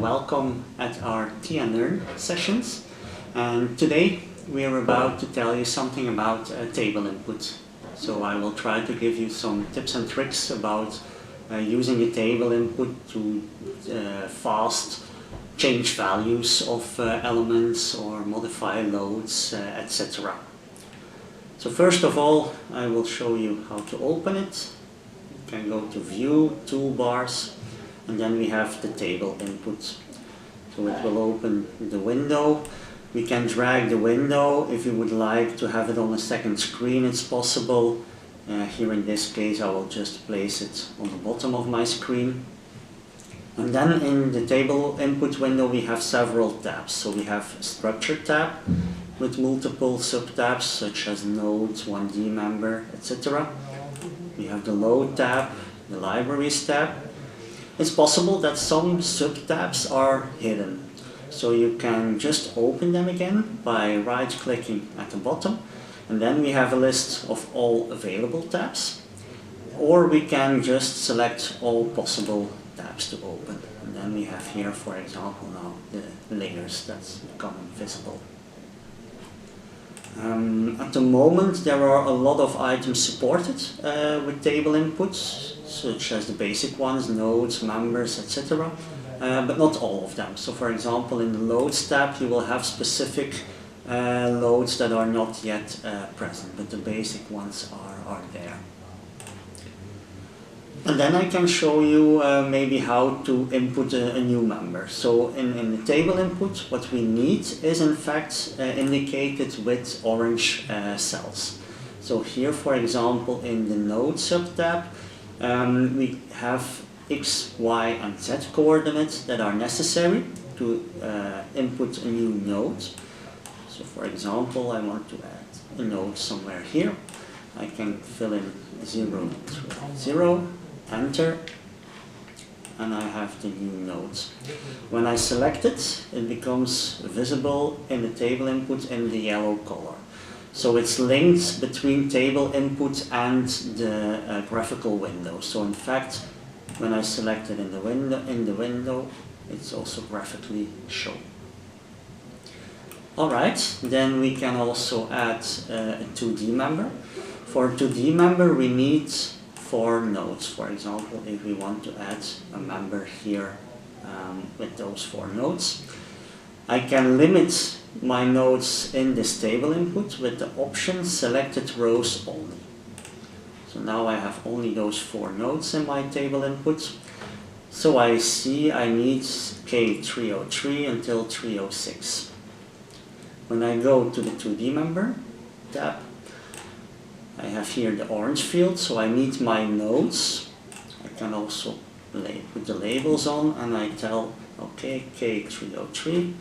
welcome at our Tea and Learn sessions. And today we are about to tell you something about table input. So I will try to give you some tips and tricks about using a table input to fast change values of elements or modify loads, etc. So first of all, I will show you how to open it. You can go to View, Toolbars, and then we have the table input. So it will open the window. We can drag the window. If you would like to have it on a second screen, it's possible. Here in this case I will just place it on the bottom of my screen. And then in the table input window we have several tabs. So we have a Structure tab with multiple subtabs such as Node, 1D member, etc. We have the Load tab, the Libraries tab. It's possible that some subtabs are hidden. So you can just open them again by right-clicking at the bottom. And then we have a list of all available tabs. Or we can just select all possible tabs to open. And then we have here, for example, now the layers that's becoming visible. At the moment there are a lot of items supported with table inputs, such as the basic ones, nodes, members, etc. But not all of them. So for example, in the Loads tab you will have specific loads that are not yet present, but the basic ones are there. And then I can show you maybe how to input a new member. So in the table input, what we need is in fact indicated with orange cells. So here, for example, in the Node subtab, we have X, Y, and Z coordinates that are necessary to input a new node. So for example, I want to add a node somewhere here. I can fill in 0, 0, enter, and I have the new node. When I select it, it becomes visible in the table input in the yellow color. So it's linked between table input and the graphical window. So in fact, when I select it in the window, it's also graphically shown. Alright, then we can also add a 2D member. For a 2D member we need 4 nodes. For example, if we want to add a member here with those 4 nodes. I can limit my nodes in this table input with the option selected rows only. So now I have only those 4 nodes in my table input. So I see I need K303 until 306. When I go to the 2D member tab, I have here the orange field, so I need my nodes. I can also put the labels on and I tell, okay, K303,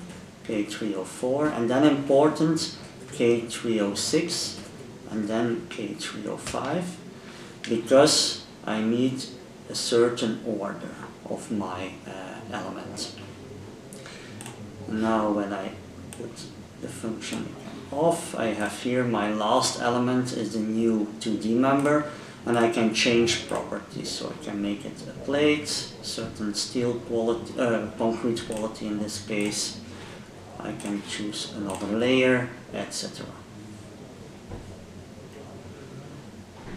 K304, and then important K306, and then K305, because I need a certain order of my element. Now when I put the function off, I have here my last element is the new 2D member, and I can change properties. So I can make it a plate, certain steel quality, concrete quality in this case. I can choose another layer, etc.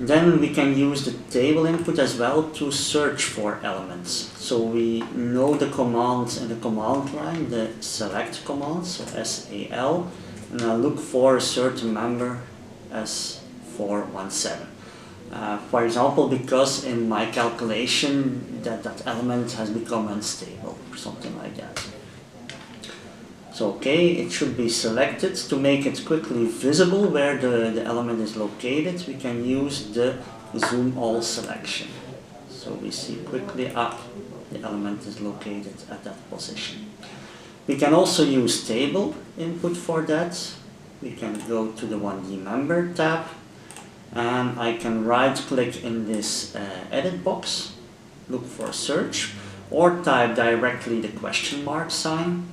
Then we can use the table input as well to search for elements. So we know the command in the command line, the select command, so SAL, and I look for a certain member as 417. For example, because in my calculation that element has become unstable or something like that. So okay, it should be selected. To make it quickly visible where the element is located, we can use the zoom all selection. So we see quickly, the element is located at that position. We can also use table input for that. We can go to the 1D member tab, and I can right click in this edit box, look for search, or type directly the question mark sign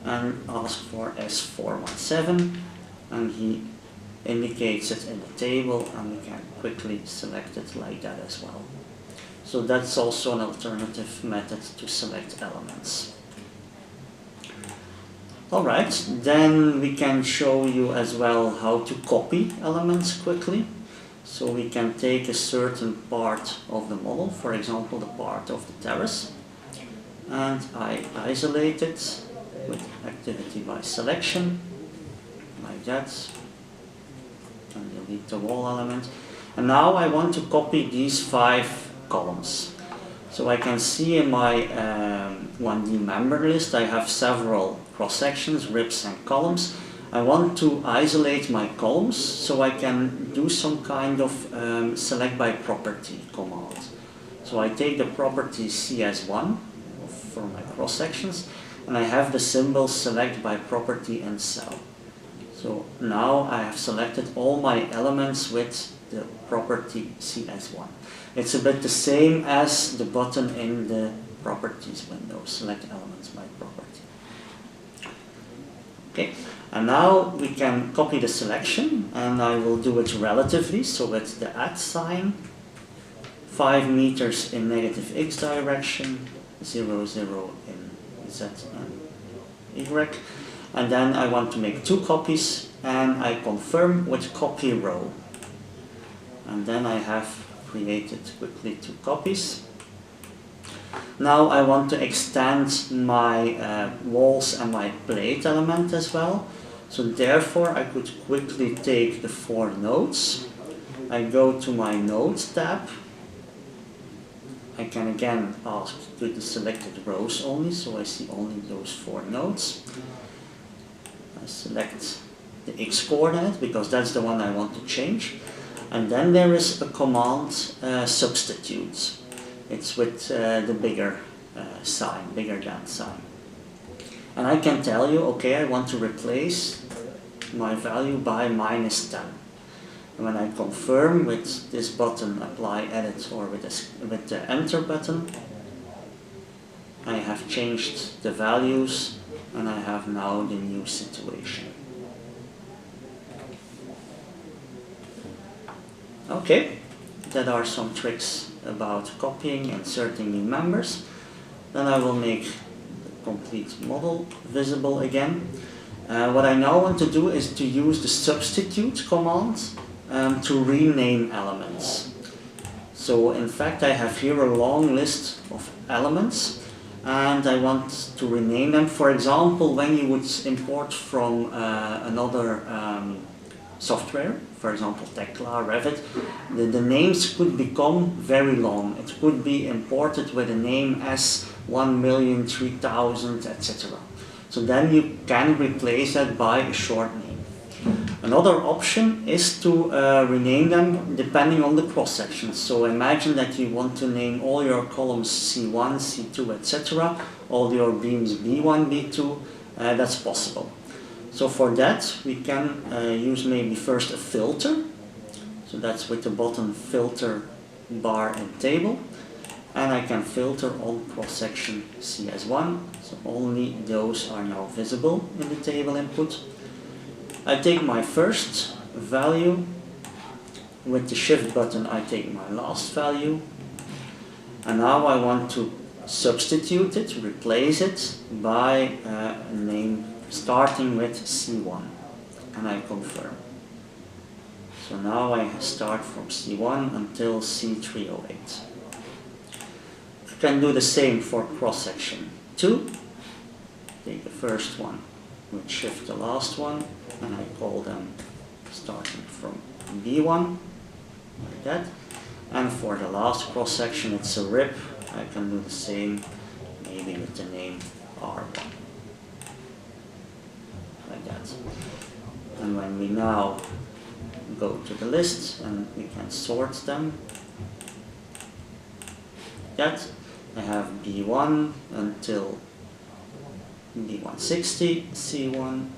and ask for S417, and he indicates it in the table, and we can quickly select it like that as well. So that's also an alternative method to select elements. Alright, then we can show you as well how to copy elements quickly. So we can take a certain part of the model, for example the part of the terrace, and I isolate it with activity by selection, like that, and delete the wall element. And now I want to copy these 5 columns. So I can see in my 1D member list I have several cross sections, ribs and columns. I want to isolate my columns, so I can do some kind of select by property command. So I take the property CS1 for my cross sections, and I have the symbol select by property in cell. So now I have selected all my elements with the property CS1. It's a bit the same as the button in the properties window, select elements by property. Okay, and now we can copy the selection, and I will do it relatively, so with the @ sign, 5 meters in negative x direction, 0, 0 in z and y, and then I want to make 2 copies, and I confirm with copy row, and then I have created quickly 2 copies. Now I want to extend my walls and my plate element as well. So therefore I could quickly take the 4 nodes. I go to my nodes tab. I can again ask to the selected rows only, so I see only those 4 nodes. I select the x coordinate because that's the one I want to change. And then there is a command substitute. It's with the bigger sign, bigger than sign. And I can tell you, okay, I want to replace my value by -10. And when I confirm with this button, apply edit, or with the enter button, I have changed the values, and I have now the new situation. Okay, that are some tricks about copying and inserting new members. Then I will make the complete model visible again. What I now want to do is to use the substitute command to rename elements. So in fact I have here a long list of elements, and I want to rename them. For example, when you would import from another software, for example Tekla, Revit, the names could become very long. It could be imported with a name as 1,003,000, etc. So then you can replace that by a short name. Another option is to rename them depending on the cross sections. So imagine that you want to name all your columns C1, C2, etc. All your beams B1, B2, that's possible. So for that we can use maybe first a filter. So that's with the button filter bar and table. And I can filter on cross section CS1. So only those are now visible in the table input. I take my first value. With the shift button I take my last value. And now I want to substitute it, replace it by a name starting with C1, and I confirm. So now I start from C1 until C308. You can do the same for cross section 2. Take the first one, with shift the last one, and I call them starting from B1, like that. And for the last cross section it's a rib. I can do the same, maybe with the name R1. Like that. And when we now go to the list and we can sort them, like that, I have B1 until B160, C1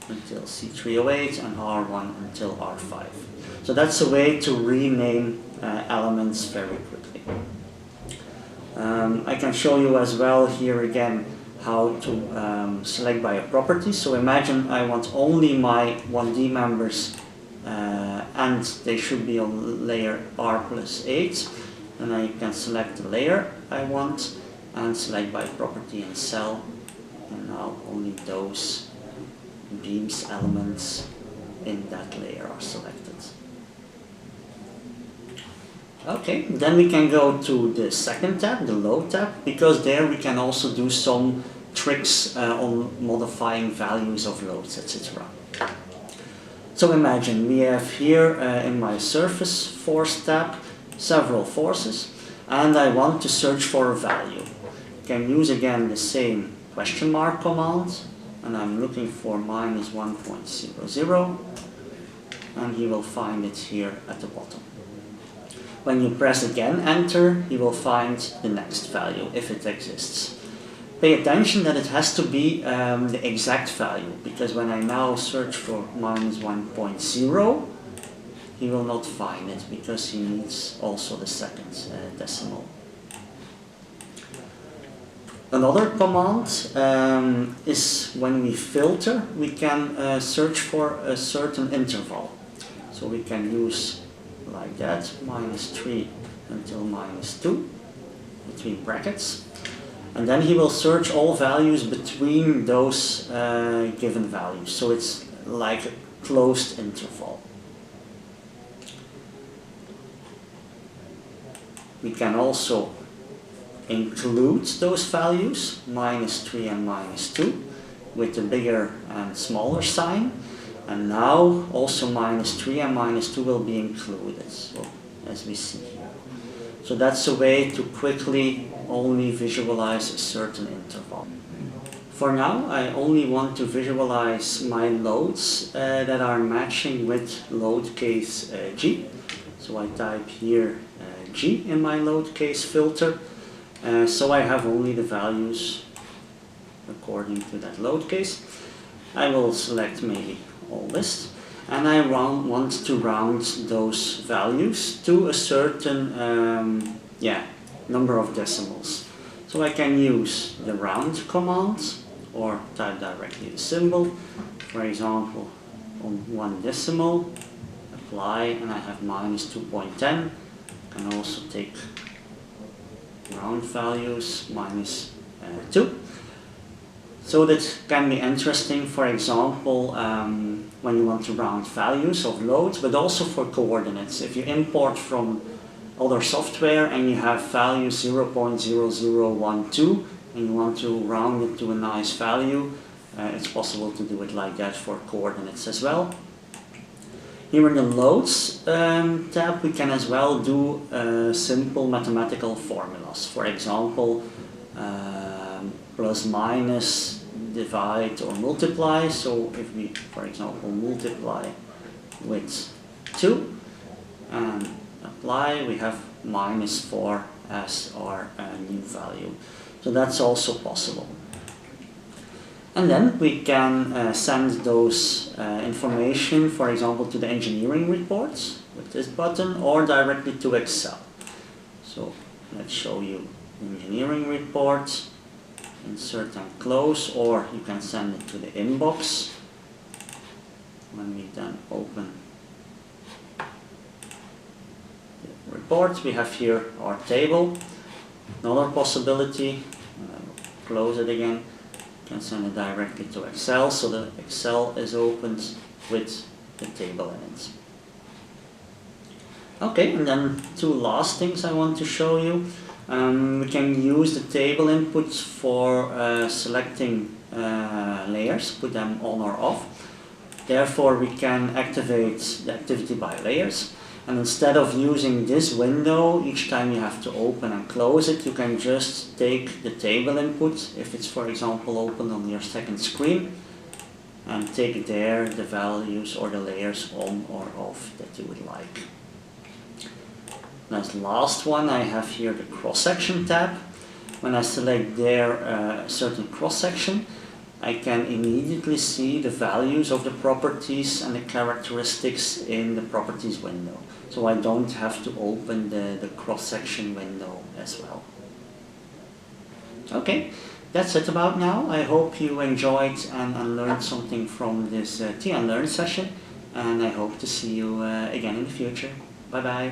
until C308, and R1 until R5. So that's a way to rename elements very quickly. I can show you as well here again how to select by a property. So imagine I want only my 1D members and they should be on layer R+8, and I can select the layer I want and select by property and cell, and now only those beams elements in that layer are selected. Okay, then we can go to the second tab, the load tab, because there we can also do some tricks on modifying values of loads, etc. So imagine we have here in my surface force tab several forces, and I want to search for a value. I can use again the same question mark command, and I'm looking for minus 1.00, and he will find it here at the bottom. When you press again enter, you will find the next value if it exists. Pay attention that it has to be the exact value, because when I now search for minus 1.0, he will not find it because he needs also the second decimal. Another command is when we filter, we can search for a certain interval. So we can use like that, -3 until -2, between brackets. And then he will search all values between those given values. So it's like a closed interval. We can also include those values, -3 and -2, with the bigger and smaller sign. And now also -3 and -2 will be included, so as we see here. So that's a way to quickly only visualize a certain interval. For now, I only want to visualize my loads that are matching with load case G. So I type here G in my load case filter. So I have only the values according to that load case. I will select maybe all this, and I want to round those values to a certain number of decimals. So I can use the round command or type directly the symbol. For example, on 1 decimal, apply, and I have -2.10. I can also take round values, -2. So that can be interesting, for example, when you want to round values of loads, but also for coordinates. If you import from other software and you have value 0.0012 and you want to round it to a nice value, it's possible to do it like that for coordinates as well. Here in the loads tab, we can as well do simple mathematical formulas. For example, plus minus, divide or multiply. So if we, for example, multiply with 2 and apply, we have -4 as our new value. So that's also possible. And then we can send those information, for example, to the engineering reports with this button, or directly to Excel. So let's show you engineering reports. Insert and close, or you can send it to the inbox. When we then open the report, we have here our table. Another possibility, close it again, you can send it directly to Excel, so the Excel is opened with the table in it. Okay, and then 2 last things I want to show you. We can use the table inputs for selecting layers, put them on or off. Therefore, we can activate the activity by layers. And instead of using this window, each time you have to open and close it, you can just take the table input, if it's for example open on your second screen, and take there the values or the layers on or off that you would like. As last one, I have here the cross-section tab. When I select there a certain cross-section, I can immediately see the values of the properties and the characteristics in the properties window. So I don't have to open the cross-section window as well. Okay, that's it about now. I hope you enjoyed and learned something from this T&Learn session, and I hope to see you again in the future. Bye bye.